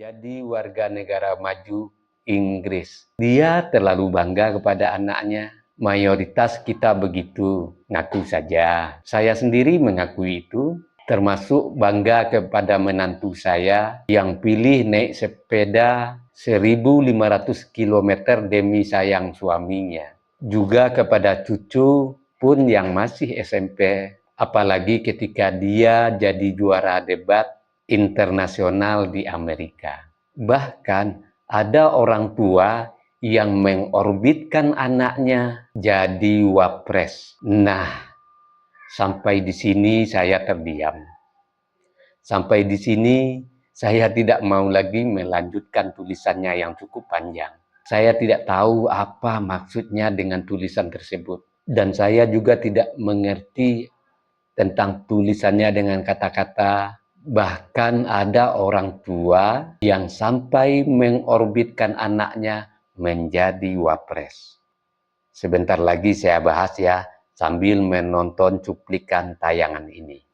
menjadi warga negara maju Inggris. Dia terlalu bangga kepada anaknya. Mayoritas kita begitu, ngaku saja. Saya sendiri mengakui itu, termasuk bangga kepada menantu saya yang pilih naik sepeda 1.500 km demi sayang suaminya. Juga kepada cucu pun yang masih SMP, apalagi ketika dia jadi juara debat internasional di Amerika. Bahkan ada orang tua yang mengorbitkan anaknya jadi wapres. Nah, sampai di sini saya terdiam. Sampai di sini saya tidak mau lagi melanjutkan tulisannya yang cukup panjang. Saya tidak tahu apa maksudnya dengan tulisan tersebut. Dan saya juga tidak mengerti tentang tulisannya dengan kata-kata. Bahkan ada orang tua yang sampai mengorbitkan anaknya menjadi wapres. Sebentar lagi saya bahas ya, sambil menonton cuplikan tayangan ini.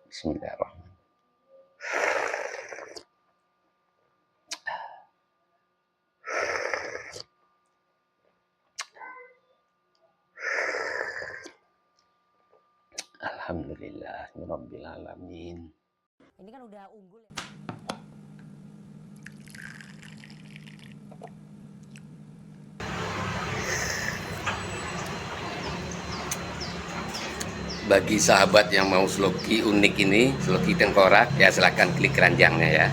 Bismillahirrahmanirrahim. Alhamdulillahirrahmanirrahim. Ini kan udah unggul ya. Bagi sahabat yang mau sloki unik ini, sloki tengkorak, ya silahkan klik keranjangnya ya.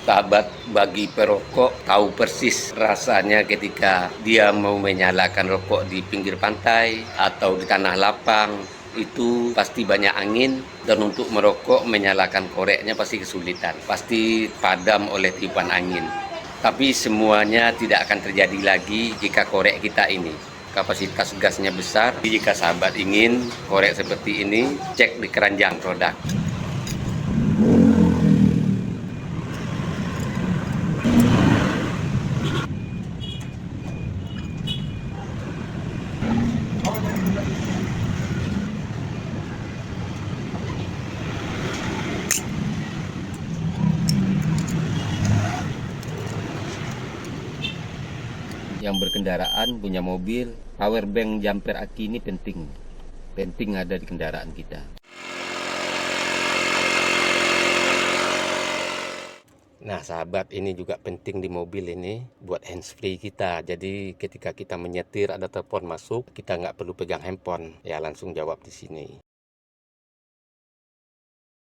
Sahabat bagi perokok tahu persis rasanya ketika dia mau menyalakan rokok di pinggir pantai atau di tanah lapang. Itu pasti banyak angin, dan untuk merokok menyalakan koreknya pasti kesulitan, pasti padam oleh tiupan angin. Tapi semuanya tidak akan terjadi lagi jika korek kita ini kapasitas gasnya besar. Jika sahabat ingin korek seperti ini, cek di keranjang produk. Yang berkendaraan punya mobil, power bank jumper aki ini penting ada di kendaraan kita. Nah sahabat, ini juga penting di mobil ini buat handsfree kita. Jadi ketika kita menyetir ada telepon masuk, kita nggak perlu pegang handphone, ya langsung jawab di sini.